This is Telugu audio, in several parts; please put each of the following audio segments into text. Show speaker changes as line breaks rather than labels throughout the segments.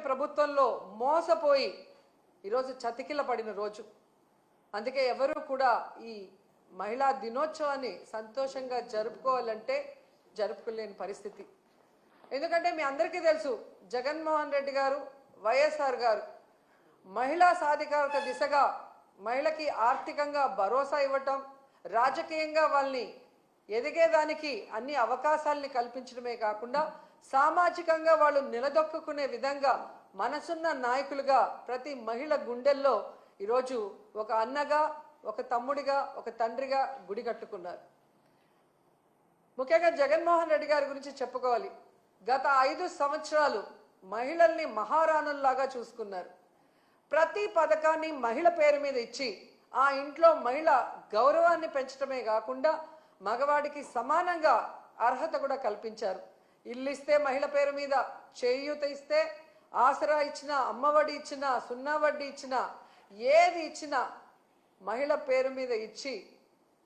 ప్రభుత్వంలో మోసపోయి ఈరోజు చతికిల పడిన రోజు. అందుకే ఎవరు కూడా ఈ మహిళా దినోత్సవాన్ని సంతోషంగా జరుపుకోవాలంటే జరుపుకోలేని పరిస్థితి. ఎందుకంటే మీ అందరికీ తెలుసు, జగన్మోహన్ రెడ్డి గారు, వైఎస్ఆర్ గారు మహిళా సాధికారత దిశగా మహిళకి ఆర్థికంగా భరోసా ఇవ్వటం, రాజకీయంగా వాళ్ళని ఎదిగేదానికి అన్ని అవకాశాలని కల్పించడమే కాకుండా సామాజికంగా వాళ్ళు నిలదొక్కునే విధంగా మనసున్న నాయకులుగా ప్రతి మహిళ గుండెల్లో ఈరోజు ఒక అన్నగా, ఒక తమ్ముడిగా, ఒక తండ్రిగా గుడి కట్టుకున్నారు. ముఖ్యంగా జగన్మోహన్ రెడ్డి గారి గురించి చెప్పుకోవాలి. గత 5 సంవత్సరాలు మహిళల్ని మహారాణుల్లాగా చూసుకున్నారు. ప్రతి పథకాన్ని మహిళ పేరు మీద ఇచ్చి ఆ ఇంట్లో మహిళ గౌరవాన్ని పెంచడమే కాకుండా మగవాడికి సమానంగా అర్హత కూడా కల్పించారు. ఇల్లు ఇస్తే మహిళ పేరు మీద, చేయూత ఇస్తే, ఆసరా ఇచ్చినా, అమ్మఒడి ఇచ్చినా, సున్నా వడ్డీ ఇచ్చినా, ఏది ఇచ్చినా మహిళ పేరు మీద ఇచ్చి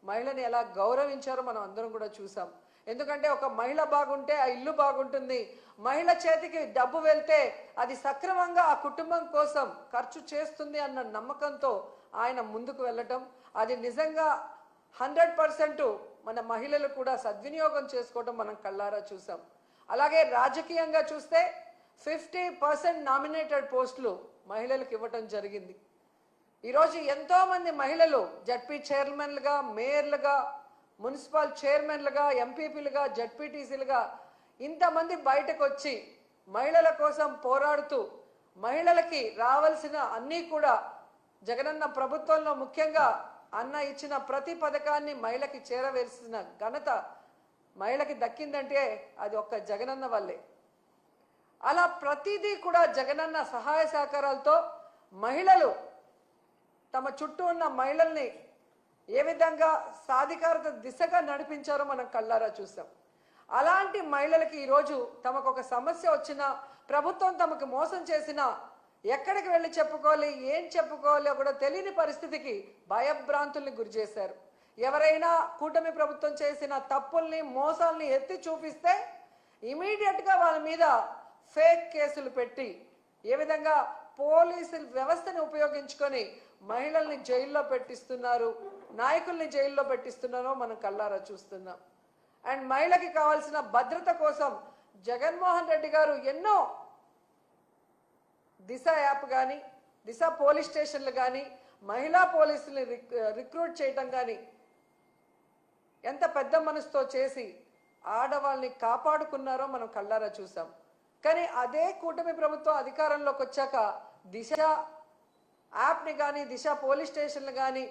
మహిళని ఎలా గౌరవించారో మనం అందరం కూడా చూసాం. ఎందుకంటే ఒక మహిళ బాగుంటే ఆ ఇల్లు బాగుంటుంది. మహిళ చేతికి డబ్బు వెళ్తే అది సక్రమంగా ఆ కుటుంబం కోసం ఖర్చు చేస్తుంది అన్న నమ్మకంతో ఆయన ముందుకు వెళ్ళటం, అది నిజంగా 100% మన మహిళలు కూడా సద్వినియోగం చేసుకోవడం మనం కళ్ళారా చూసాం. అలాగే రాజకీయంగా చూస్తే 50% నామినేటెడ్ పోస్టులు మహిళలకు ఇవ్వటం జరిగింది. ఈరోజు ఎంతో మంది మహిళలు జడ్పీ చైర్మన్లుగా, మేయర్లుగా, మున్సిపల్ చైర్మన్లుగా, ఎంపీపీలుగా, జడ్పీటీసీలుగా ఇంతమంది బయటకు వచ్చి మహిళల కోసం పోరాడుతూ మహిళలకి రావాల్సిన అన్నీ కూడా జగనన్న ప్రభుత్వంలో ముఖ్యంగా అన్న ఇచ్చిన ప్రతి పథకాన్ని మహిళకి చేరవేసిన ఘనత మహిళకి దక్కిందంటే అది ఒక్క జగనన్న వల్లే. అలా ప్రతిదీ కూడా జగనన్న సహాయ సహకారాలతో మహిళలు తమ చుట్టూ ఉన్న మహిళల్ని ఏ విధంగా సాధికారత దిశగా నడిపించారో మనం కళ్ళారా చూసాం. అలాంటి మహిళలకి ఈరోజు తమకు ఒక సమస్య వచ్చినా, ప్రభుత్వం తమకు మోసం చేసినా ఎక్కడికి వెళ్ళి చెప్పుకోవాలి, ఏం చెప్పుకోవాలో కూడా తెలియని పరిస్థితికి భయభ్రాంతుల్ని గురి చేశారు. ఎవరైనా కూటమి ప్రభుత్వం చేసిన తప్పుల్ని, మోసాల్ని ఎత్తి చూపిస్తే ఇమీడియట్గా వాళ్ళ మీద ఫేక్ కేసులు పెట్టి ఏ విధంగా పోలీసు వ్యవస్థని ఉపయోగించుకొని మహిళల్ని జైల్లో పెట్టిస్తున్నారు, నాయకుల్ని జైల్లో పెట్టిస్తున్నారో మనం కళ్ళారా చూస్తున్నాం. అండ్ మహిళకి కావాల్సిన భద్రత కోసం జగన్మోహన్ రెడ్డి గారు ఎన్నో దిశ యాప్ కానీ, దిశ పోలీస్ స్టేషన్లు కానీ, మహిళా పోలీసుల్ని రిక్రూట్ చేయటం కానీ ఎంత పెద్ద మనసుతో చేసి ఆడవాళ్ళని కాపాడుకున్నారో మనం కళ్ళారా చూసాం. కానీ అదే కూటమి ప్రభుత్వం అధికారంలోకి వచ్చాక దిశ యాప్ని కానీ, దిశ పోలీస్ స్టేషన్లు కానీ,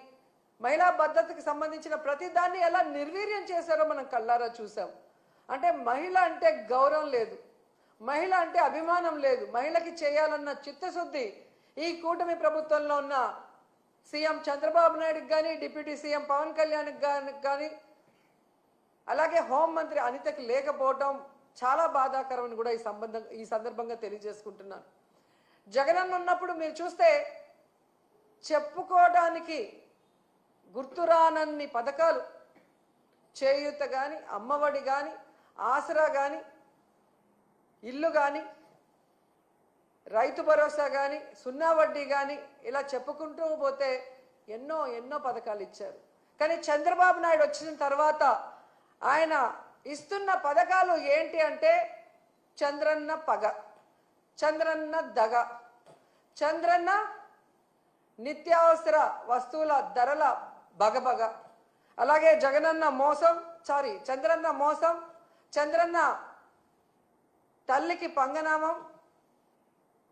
మహిళా భద్రతకి సంబంధించిన ప్రతి దాన్ని ఎలా నిర్వీర్యం చేశారో మనం కళ్ళారా చూసాం. అంటే మహిళ అంటే గౌరవం లేదు, మహిళ అంటే అభిమానం లేదు, మహిళకి చేయాలన్న చిత్తశుద్ధి ఈ కూటమి ప్రభుత్వంలో ఉన్న సీఎం చంద్రబాబు నాయుడుకి కానీ, డిప్యూటీ సీఎం పవన్ కళ్యాణ్కి కానీ, అలాగే హోంమంత్రి అనితకి లేకపోవడం చాలా బాధాకరమని కూడా ఈ సందర్భంగా తెలియజేసుకుంటున్నాను. జగనన్న ఉన్నప్పుడు మీరు చూస్తే చెప్పుకోవడానికి గుర్తురానన్ని పథకాలు, చేయూత కానీ, అమ్మఒడి కానీ, ఆసరా కానీ, ఇల్లు కానీ, రైతు భరోసా కానీ, సున్నా వడ్డీ కానీ, ఇలా చెప్పుకుంటూ పోతే ఎన్నో ఎన్నో పథకాలు ఇచ్చారు. కానీ చంద్రబాబు నాయుడు వచ్చిన తర్వాత ఆయన ఇస్తున్న పథకాలు ఏంటి అంటే చంద్రన్న పగ, చంద్రన్న దగ, చంద్రన్న నిత్యావసర వస్తువుల ధరల బగబగ, అలాగే జగనన్న మోసం, చంద్రన్న మోసం, చంద్రన్న తల్లికి పంగనామం,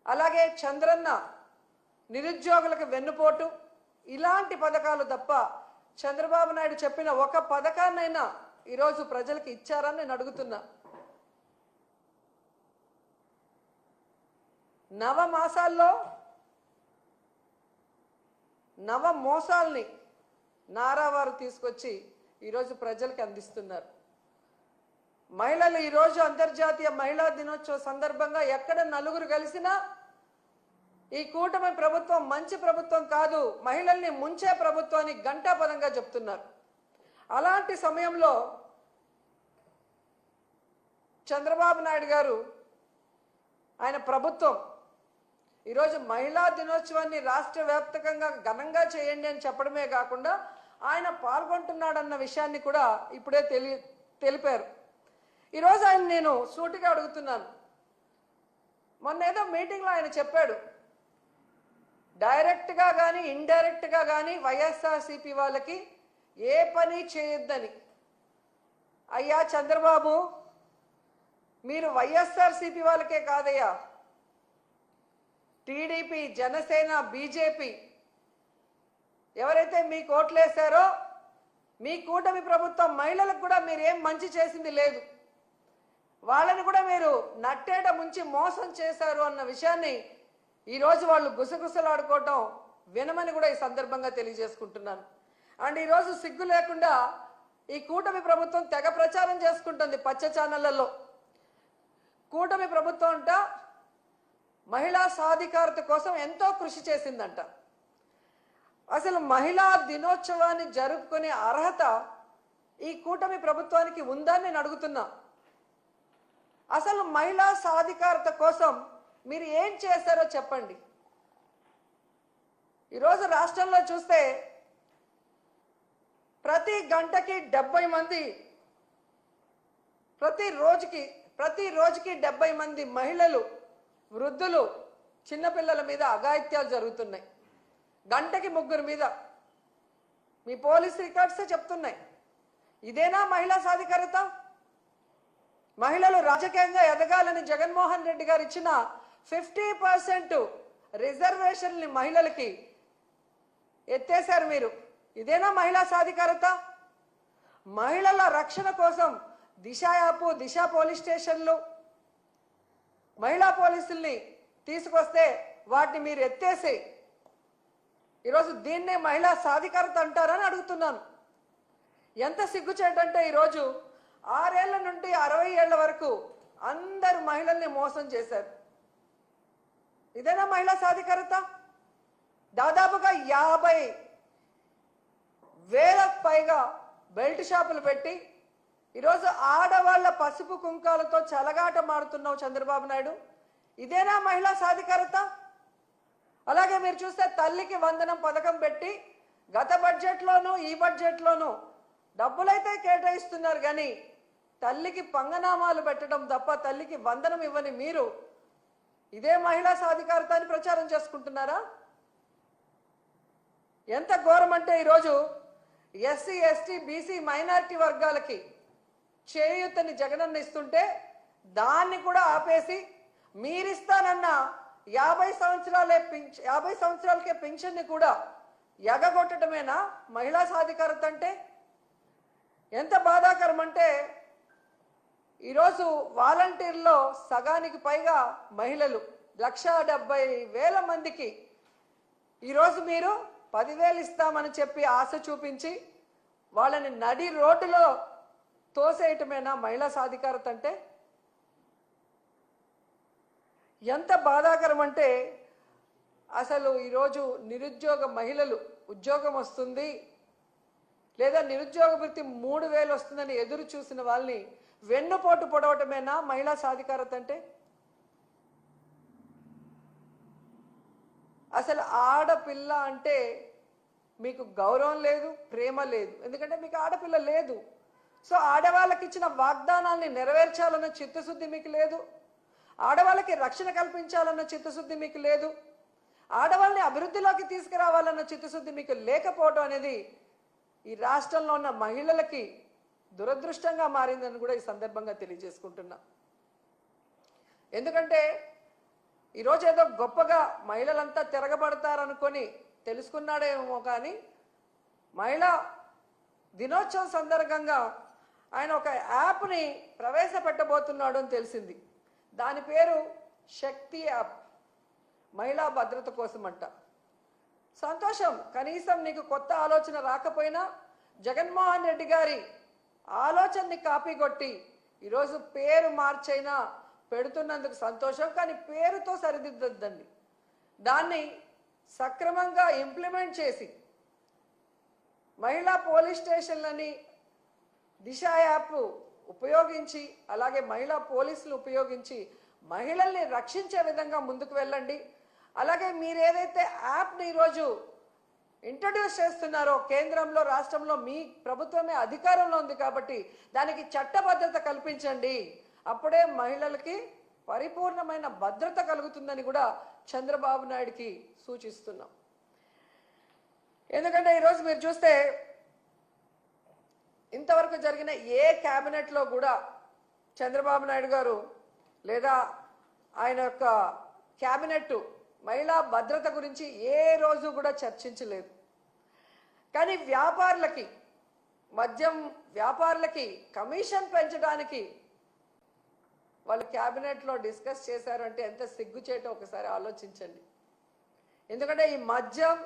అలాగే చంద్రన్న నిరుద్యోగులకు వెన్నుపోటు, ఇలాంటి పథకాలు తప్ప చంద్రబాబు నాయుడు చెప్పిన ఒక పథకాన్నైనా ఈరోజు ప్రజలకు ఇచ్చారని నేను అడుగుతున్నా. నవమాసాల్లో నవ మోసాల్ని నారావారు తీసుకొచ్చి ఈరోజు ప్రజలకు అందిస్తున్నారు. మహిళలు ఈరోజు అంతర్జాతీయ మహిళా దినోత్సవ సందర్భంగా ఎక్కడ నలుగురు కలిసినా ఈ కూటమి ప్రభుత్వం మంచి ప్రభుత్వం కాదు, మహిళల్ని ముంచే ప్రభుత్వాన్ని ఘంటాపదంగా చెప్తున్నారు. అలాంటి సమయంలో చంద్రబాబు నాయుడు గారు ఆయన ప్రభుత్వం ఈరోజు మహిళా దినోత్సవాన్ని రాష్ట్ర వ్యాప్తంగా ఘనంగా చేయండి అని చెప్పడమే కాకుండా ఆయన పాల్గొంటున్నాడన్న విషయాన్ని కూడా ఇప్పుడే తెలిపారు. ఈరోజు ఆయన నేను సూటిగా అడుగుతున్నాను. మొన్న ఏదో మీటింగ్లో ఆయన చెప్పాడు, డైరెక్ట్గా కానీ ఇండైరెక్ట్గా కానీ వైఎస్ఆర్సీపీ వాళ్ళకి ఏ పని చేయొద్దని. అయ్యా చంద్రబాబు, మీరు వైఎస్ఆర్సీపీ వాళ్ళకే కాదయ్యా, టీడీపీ, జనసేన, బీజేపీ ఎవరైతే మీకు ఓట్లేశారో మీ కూటమి ప్రభుత్వం మహిళలకు కూడా మీరేం మంచి చేసింది లేదు. వాళ్ళని కూడా మీరు నట్టేట ముంచి మోసం చేశారు అన్న విషయాన్ని ఈరోజు వాళ్ళు గుసగుసలాడుకోవటం వినమని కూడా ఈ సందర్భంగా తెలియజేసుకుంటున్నాను. అండ్ ఈరోజు సిగ్గు లేకుండా ఈ కూటమి ప్రభుత్వం తెగ ప్రచారం చేసుకుంటుంది పచ్చ ఛానళ్లలో. కూటమి ప్రభుత్వం అంట మహిళా సాధికారత కోసం ఎంతో కృషి చేసిందంట. అసలు మహిళా దినోత్సవాన్ని జరుపుకునే అర్హత ఈ కూటమి ప్రభుత్వానికి ఉందని నేను అడుగుతున్నా. అసలు మహిళా సాధికారత కోసం మీరు ఏం చేశారో చెప్పండి. ఈరోజు రాష్ట్రంలో చూస్తే ప్రతి గంటకి 70 మంది, ప్రతి రోజుకి 70 మంది మహిళలు, వృద్ధులు, చిన్నపిల్లల మీద అఘాయిత్యాలు జరుగుతున్నాయి. గంటకి 3 మీద మీ పోలీస్ రికార్డ్సే చెప్తున్నాయి. ఇదేనా మహిళా సాధికారత? మహిళలు రాజకీయంగా ఎదగాలని జగన్మోహన్ రెడ్డి గారు ఇచ్చిన 50% రిజర్వేషన్ని మహిళలకి ఎత్తేశారు మీరు. ఇదేనా మహిళా సాధికారత? మహిళల రక్షణ కోసం దిశ యాప్, దిశ పోలీస్ స్టేషన్లు, మహిళా పోలీసుల్ని తీసుకొస్తే వాటిని మీరు ఎత్తేసి ఈరోజు దీన్నే మహిళా సాధికారత అంటారని అడుగుతున్నాను. ఎంత సిగ్గుచేటంటే ఈరోజు 6 ఏళ్ల నుండి 60 ఏళ్ల వరకు అందరు మహిళల్ని మోసం చేశారు. ఇదేనా మహిళా సాధికారత? దాదాపుగా 50,000కు పైగా బెల్ట్ షాపులు పెట్టి ఈరోజు ఆడవాళ్ల పసుపు కుంకాలతో చెలగాట మాడుతున్నావు చంద్రబాబు నాయుడు. ఇదేనా మహిళా సాధికారత? అలాగే మీరు చూస్తే తల్లికి వందనం పథకం పెట్టి గత బడ్జెట్లోనూ ఈ బడ్జెట్లోనూ డబ్బులైతే కేటాయిస్తున్నారు, కానీ తల్లికి పంగనామాలు పెట్టడం తప్ప తల్లికి వందనం ఇవ్వని మీరు ఇదే మహిళా సాధికారత అని ప్రచారం చేసుకుంటున్నారా? ఎంత ఘోరం అంటే ఈరోజు ఎస్సీ, ఎస్టీ, బీసీ, మైనారిటీ వర్గాలకి చేయూతని జగనన్న ఇస్తుంటే దాన్ని కూడా ఆపేసి మీరిస్తానన్న 50 సంవత్సరాలకే పింఛన్ని కూడా ఎగగొట్టడమేనా మహిళా సాధికారత అంటే? ఎంత బాధాకరం అంటే ఈరోజు వాలంటీర్లో సగానికి పైగా మహిళలు, 1,70,000 మందికి ఈరోజు మీరు 10,000 ఇస్తామని చెప్పి ఆశ చూపించి వాళ్ళని నడి రోడ్డులో తోసేయటమేనా మహిళా సాధికారత అంటే? ఎంత బాధాకరం అంటే అసలు ఈరోజు నిరుద్యోగ మహిళలు ఉద్యోగం వస్తుంది లేదా నిరుద్యోగ వృత్తి 3,000 వస్తుందని ఎదురు చూసిన వాళ్ళని వెన్నుపోటు పొడవటమేనా మహిళా సాధికారత అంటే? అసలు ఆడపిల్ల అంటే మీకు గౌరవం లేదు, ప్రేమ లేదు. ఎందుకంటే మీకు ఆడపిల్ల లేదు. సో ఆడవాళ్ళకి ఇచ్చిన వాగ్దానాల్ని నెరవేర్చాలన్న చిత్తశుద్ధి మీకు లేదు. ఆడవాళ్ళకి రక్షణ కల్పించాలన్న చిత్తశుద్ధి మీకు లేదు. ఆడవాళ్ళని అభివృద్ధిలోకి తీసుకురావాలన్న చిత్తశుద్ధి మీకు లేకపోవడం అనేది ఈ రాష్ట్రంలో ఉన్న మహిళలకి దురదృష్టంగా మారిందని కూడా ఈ సందర్భంగా తెలియజేసుకుంటున్నా. ఎందుకంటే ఈరోజు ఏదో గొప్పగా మహిళలంతా తిరగబడతారనుకొని తెలుసుకున్నాడేమో, కానీ మహిళా దినోత్సవం సందర్భంగా ఆయన ఒక యాప్ని ప్రవేశపెట్టబోతున్నాడు అని తెలిసింది. దాని పేరు శక్తి యాప్, మహిళా భద్రత కోసం అంట. సంతోషం, కనీసం నీకు కొత్త ఆలోచన రాకపోయినా జగన్మోహన్ రెడ్డి గారి ఆలోచనని కాపీ కొట్టి ఈరోజు పేరు మార్చైనా పెడుతున్నందుకు సంతోషం. కానీ పేరుతో సరిదిద్దద్దండి, దాన్ని సక్రమంగా ఇంప్లిమెంట్ చేసి మహిళా పోలీస్ స్టేషన్లని దిశ యాప్ ఉపయోగించి అలాగే మహిళా పోలీసులు ఉపయోగించి మహిళల్ని రక్షించే విధంగా ముందుకు వెళ్ళండి. అలాగే మీరు ఏదైతే యాప్ని ఈరోజు ఇంట్రడ్యూస్ చేస్తున్నారో, కేంద్రంలో రాష్ట్రంలో మీ ప్రభుత్వమే అధికారంలో ఉంది కాబట్టి దానికి చట్టబద్ధత కల్పించండి. అప్పుడే మహిళలకి పరిపూర్ణమైన భద్రత కలుగుతుందని కూడా చంద్రబాబు నాయుడుకి సూచిస్తున్నాం. ఎందుకంటే ఈరోజు మీరు చూస్తే ఇంతవరకు జరిగిన ఏ క్యాబినెట్లో కూడా చంద్రబాబు నాయుడు గారు లేదా ఆయన యొక్క క్యాబినెట్ మహిళా భద్రత గురించి ఏ రోజు కూడా చర్చించలేదు. కానీ వ్యాపారులకి, మద్యం వ్యాపారులకి కమిషన్ పెంచడానికి వాళ్ళు క్యాబినెట్లో డిస్కస్ చేశారు అంటే ఎంత సిగ్గుచేటో ఒకసారి ఆలోచించండి. ఎందుకంటే ఈ మద్యం,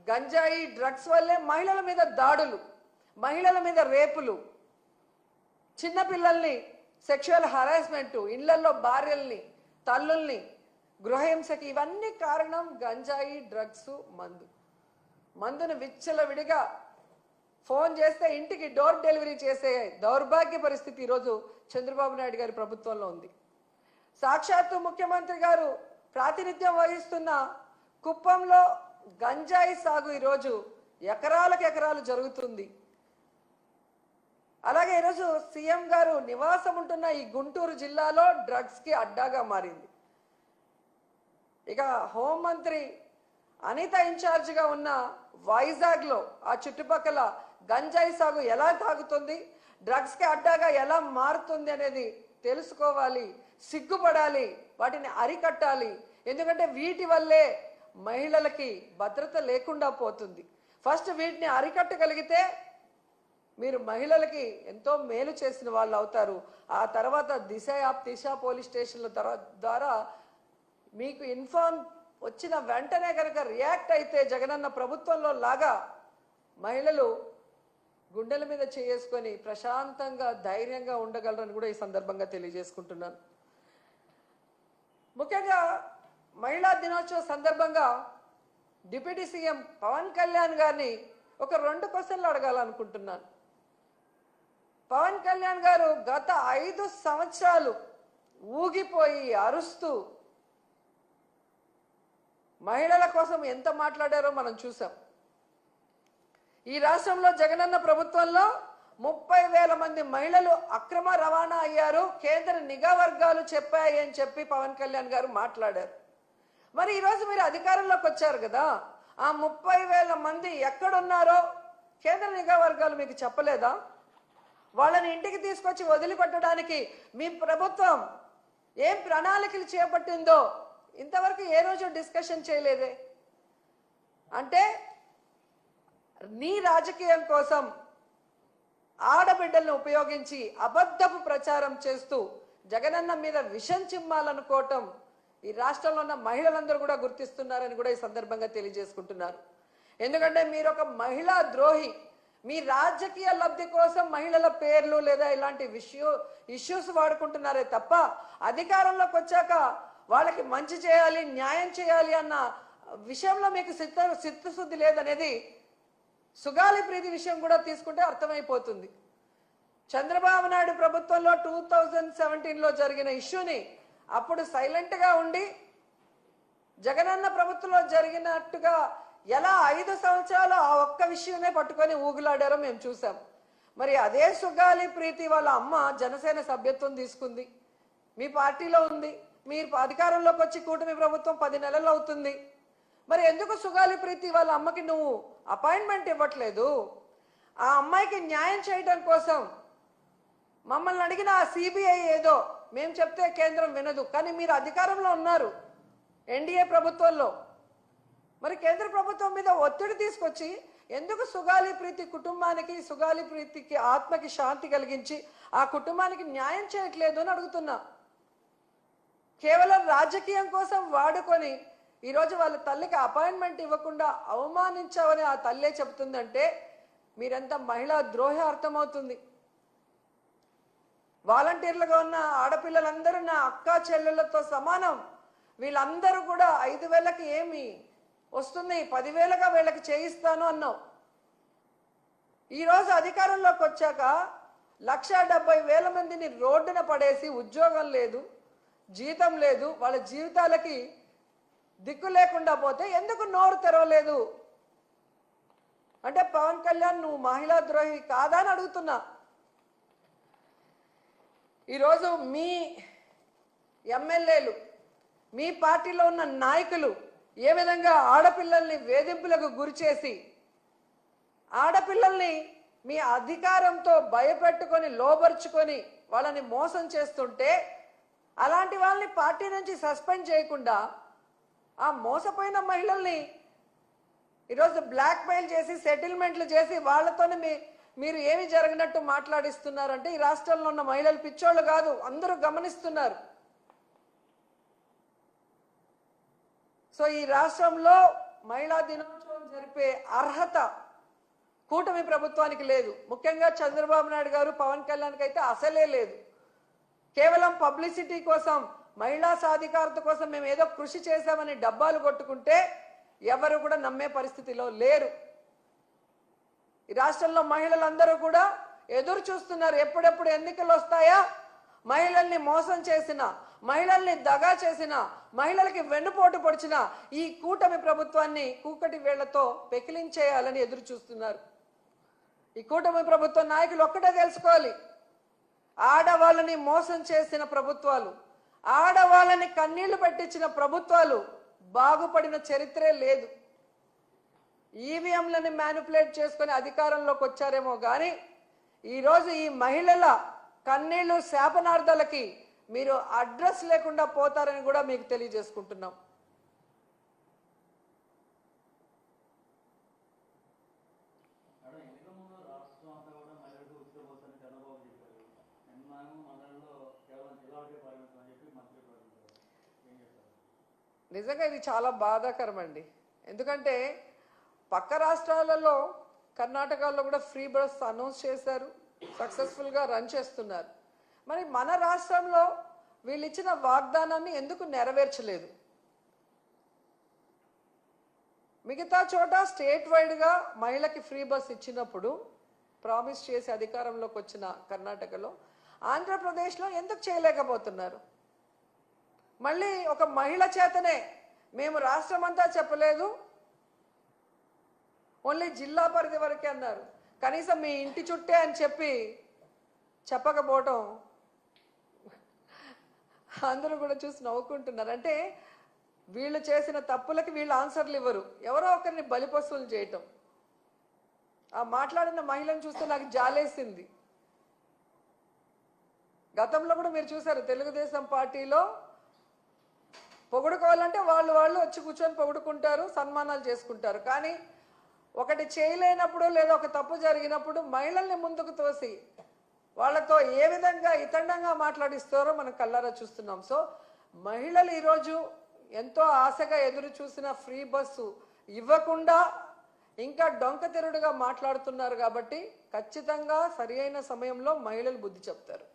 గంజాయి, డ్రగ్స్ వల్లే మహిళల మీద దాడులు, మహిళల మీద రేపులు, చిన్నపిల్లల్ని సెక్షువల్ హరాస్మెంట్, ఇళ్లలో భార్యల్ని, తల్లుల్ని గృహహింసకి, ఇవన్నీ కారణం గంజాయి, డ్రగ్స్, మందును విచ్చలవిడిగా ఫోన్ చేస్తే ఇంటికి డోర్ డెలివరీ చేసే దౌర్భాగ్య పరిస్థితి ఈరోజు చంద్రబాబు నాయుడు గారి ప్రభుత్వంలో ఉంది. సాక్షాత్తు ముఖ్యమంత్రి గారు ప్రాతినిధ్యం వహిస్తున్న కుప్పంలో గంజాయి సాగు ఈరోజు ఎకరాలకు ఎకరాలు జరుగుతుంది. అలాగే ఈరోజు సీఎం గారు నివాసం ఉంటున్న ఈ గుంటూరు జిల్లాలో డ్రగ్స్కి అడ్డాగా మారింది. ఇక హోంమంత్రి అనిత ఇన్ఛార్జిగా ఉన్న వైజాగ్లో ఆ చుట్టుపక్కల గంజాయి సాగు ఎలా తాగుతుంది, డ్రగ్స్కి అడ్డాగా ఎలా మారుతుంది అనేది తెలుసుకోవాలి, సిగ్గుపడాలి, వాటిని అరికట్టాలి. ఎందుకంటే వీటి వల్లే మహిళలకి భద్రత లేకుండా పోతుంది. ఫస్ట్ వీటిని అరికట్టగలిగితే మీరు మహిళలకి ఎంతో మేలు చేసిన వాళ్ళు అవుతారు. ఆ తర్వాత దిశ యాప్, దిశ పోలీస్ స్టేషన్ల ద్వారా మీకు ఇన్ఫార్మ్ వచ్చిన వెంటనే కనుక రియాక్ట్ అయితే జగనన్న ప్రభుత్వంలో లాగా మహిళలు గుండెల మీద చేసుకొని ప్రశాంతంగా, ధైర్యంగా ఉండగలరని కూడా ఈ సందర్భంగా తెలియజేసుకుంటున్నాను. ముఖ్యంగా మహిళా దినోత్సవ సందర్భంగా డిప్యూటీ సీఎం పవన్ కళ్యాణ్ గారిని ఒక 2 క్వశ్చన్లు అడగాలనుకుంటున్నాను. పవన్ కళ్యాణ్ గారు గత 5 సంవత్సరాలు ఊగిపోయి అరుస్తూ మహిళల కోసం ఎంత మాట్లాడారో మనం చూసాం. ఈ రాష్ట్రంలో జగనన్న ప్రభుత్వంలో 30,000 మంది మహిళలు అక్రమ రవాణా అయ్యారు, కేంద్ర నిఘా వర్గాలు చెప్పాయి అని చెప్పి పవన్ కళ్యాణ్ గారు మాట్లాడారు. మరి ఈరోజు మీరు అధికారంలోకి వచ్చారు కదా, ఆ 30,000 మంది ఎక్కడున్నారో కేంద్ర నిఘా వర్గాలు మీకు చెప్పలేదా? వాళ్ళని ఇంటికి తీసుకొచ్చి వదిలిపెట్టడానికి మీ ప్రభుత్వం ఏం ప్రణాళికలు చేపట్టిందో ఇంతవరకు ఏ రోజు డిస్కషన్ చేయలేదే. అంటే నీ రాజకీయం కోసం ఆడబిడ్డలను ఉపయోగించి అబద్ధపు ప్రచారం చేస్తూ జగనన్న మీద విషం చిమ్మాలనుకోవటం ఈ రాష్ట్రంలో ఉన్న మహిళలందరూ కూడా గుర్తిస్తున్నారని కూడా ఈ సందర్భంగా తెలియజేసుకుంటున్నారు. ఎందుకంటే మీరు ఒక మహిళా ద్రోహి. మీ రాజకీయ లబ్ధి కోసం మహిళల పేర్లు లేదా ఇలాంటి ఇష్యూస్ వాడుకుంటున్నారే తప్ప అధికారంలోకి వచ్చాక వాళ్ళకి మంచి చేయాలి, న్యాయం చేయాలి అన్న విషయంలో మీకు చిత్తశుద్ధి లేదనేది సుగాలి ప్రీతి విషయం కూడా తీసుకుంటే అర్థమైపోతుంది. చంద్రబాబు నాయుడు ప్రభుత్వంలో 2017లో జరిగిన ఇష్యూని అప్పుడు సైలెంట్గా ఉండి జగనన్న ప్రభుత్వంలో జరిగినట్టుగా ఎలా 5 సంవత్సరాలు ఆ ఒక్క విషయమే పట్టుకొని ఊగులాడారో మేము చూసాం. మరి అదే సుగాలి ప్రీతి వాళ్ళ అమ్మ జనసేన సభ్యత్వం తీసుకుంది, మీ పార్టీలో ఉంది, మీరు అధికారంలోకి వచ్చి కూటమి ప్రభుత్వం 10 నెలలు అవుతుంది. మరి ఎందుకు సుగాలి ప్రీతి వాళ్ళ అమ్మకి నువ్వు అపాయింట్మెంట్ ఇవ్వట్లేదు? ఆ అమ్మాయికి న్యాయం చేయడం కోసం మమ్మల్ని అడిగిన ఆ సిబిఐ ఏదో మేము చెప్తే కేంద్రం వినదు, కానీ మీరు అధికారంలో ఉన్నారు ఎన్డీఏ ప్రభుత్వంలో. మరి కేంద్ర ప్రభుత్వం మీద ఒత్తిడి తీసుకొచ్చి ఎందుకు సుగాలి ప్రీతి కుటుంబానికి, సుగాలి ప్రీతికి ఆత్మకి శాంతి కలిగించి ఆ కుటుంబానికి న్యాయం చేయట్లేదు అని అడుగుతున్నా. కేవలం రాజకీయం కోసం వాడుకొని ఈరోజు వాళ్ళ తల్లికి అపాయింట్మెంట్ ఇవ్వకుండా అవమానించావని ఆ తల్లే చెబుతుందంటే మీరెంత మహిళా ద్రోహి అర్థమవుతుంది. వాలంటీర్లుగా ఉన్న ఆడపిల్లలందరూ నా అక్క చెల్లెళ్లతో సమానం. వీళ్ళందరూ కూడా 5,000కి ఏమి వస్తుంది, 10,000గా వీళ్ళకి చేయిస్తాను అన్నావు. ఈరోజు అధికారంలోకి వచ్చాక 1,70,000 మందిని రోడ్డున పడేసి ఉద్యోగం లేదు, జీతం లేదు, వాళ్ళ జీవితాలకి దిక్కు లేకుండా పోతే ఎందుకు నోరు తెరవలేదు అంటే పవన్ కళ్యాణ్ నువ్వు మహిళా ద్రోహి కాదా అని అడుగుతున్నా. ఈరోజు మీ ఎమ్మెల్యేలు మీ పార్టీలో ఉన్న నాయకులు ఏ విధంగా ఆడపిల్లల్ని వేధింపులకు గురి చేసి ఆడపిల్లల్ని మీ అధికారంతో భయపెట్టుకొని లోబర్చుకొని వాళ్ళని మోసం చేస్తుంటే అలాంటి వాళ్ళని పార్టీ నుంచి సస్పెండ్ చేయకుండా ఆ మోసపోయిన మహిళల్ని ఈరోజు బ్లాక్ మెయిల్ చేసి సెటిల్మెంట్లు చేసి వాళ్ళతోనే మీరు ఏమి జరగనట్టు మాట్లాడిస్తున్నారంటే ఈ రాష్ట్రంలో ఉన్న మహిళలు పిచ్చోళ్ళు కాదు, అందరూ గమనిస్తున్నారు. సో ఈ రాష్ట్రంలో మహిళా దినోత్సవం జరిపే అర్హత కూటమి ప్రభుత్వానికి లేదు. ముఖ్యంగా చంద్రబాబు నాయుడు గారు పవన్ కళ్యాణ్కి అయితే అసలే లేదు. కేవలం పబ్లిసిటీ కోసం మహిళా సాధికారత కోసం మేము ఏదో కృషి చేశామని డబ్బాలు కొట్టుకుంటే ఎవరు కూడా నమ్మే పరిస్థితిలో లేరు. ఈ రాష్ట్రంలో మహిళలందరూ కూడా ఎదురు చూస్తున్నారు, ఎప్పుడెప్పుడు ఎన్నికలు వస్తాయా, మహిళల్ని మోసం చేసిన, మహిళల్ని దగా చేసిన, మహిళలకి వెన్నుపోటు పొడిచిన ఈ కూటమి ప్రభుత్వాన్ని కూకటి వేళ్లతో పెకిలించేయాలని ఎదురు చూస్తున్నారు. ఈ కూటమి ప్రభుత్వ నాయకులు ఒక్కటే తెలుసుకోవాలి, ఆడవాళ్ళని మోసం చేసిన ప్రభుత్వాలు, ఆడవాళ్ళని కన్నీళ్లు పెట్టించిన ప్రభుత్వాలు బాగుపడిన చరిత్రే లేదు. ఈవీఎంలని మ్యానిపులేట్ చేసుకుని అధికారంలోకి వచ్చారేమో కానీ ఈరోజు ఈ మహిళల కన్నీళ్లు శాపనార్థాలకి మీరు అడ్రస్ లేకుండా పోతారని కూడా మీకు తెలియజేసుకుంటున్నాం. నిజంగా ఇది చాలా బాధాకరం అండి. ఎందుకంటే పక్క రాష్ట్రాలలో కర్ణాటకలో కూడా ఫ్రీ బస్ అనౌన్స్ చేశారు, సక్సెస్ఫుల్గా రన్ చేస్తున్నారు. మరి మన రాష్ట్రంలో వీళ్ళు ఇచ్చిన వాగ్దానాన్ని ఎందుకు నెరవేర్చలేదు? మిగతా చోట స్టేట్ వైడ్గా మహిళకి ఫ్రీ బస్ ఇచ్చినప్పుడు ప్రామిస్ చేసి అధికారంలోకి వచ్చిన కర్ణాటకలో, ఆంధ్రప్రదేశ్లో ఎందుకు చేయలేకపోతున్నారు? మళ్ళీ ఒక మహిళ చేతనే మేము రాష్ట్రం అంతా చెప్పలేదు, ఓన్లీ జిల్లా పరిధి వరకే అన్నారు. కనీసం మీ ఇంటి చుట్టే అని చెప్పకపోవటం అందరూ కూడా చూసి నవ్వుకుంటున్నారు. అంటే వీళ్ళు చేసిన తప్పులకి వీళ్ళు ఆన్సర్లు ఇవ్వరు, ఎవరో ఒకరిని బలిపశువులు చేయటం. ఆ మాట్లాడిన మహిళను చూస్తే నాకు జాలేసింది. గతంలో కూడా మీరు చూసారు, తెలుగుదేశం పార్టీలో పొగుడుకోవాలంటే వాళ్ళు వచ్చి కూర్చొని పొగుడుకుంటారు, సన్మానాలు చేసుకుంటారు. కానీ ఒకటి చేయలేనప్పుడు లేదా ఒక తప్పు జరిగినప్పుడు మహిళల్ని ముందుకు తోసి వాళ్ళతో ఏ విధంగా ఇతండంగా మాట్లాడిస్తారో మనం కళ్ళారా చూస్తున్నాం. సో మహిళలు ఈరోజు ఎంతో ఆశగా ఎదురు చూసిన ఫ్రీ బస్సు ఇవ్వకుండా ఇంకా డొంక తెరుడుగా మాట్లాడుతున్నారు. కాబట్టి ఖచ్చితంగా సరి అయిన సమయంలో మహిళలు బుద్ధి చెప్తారు.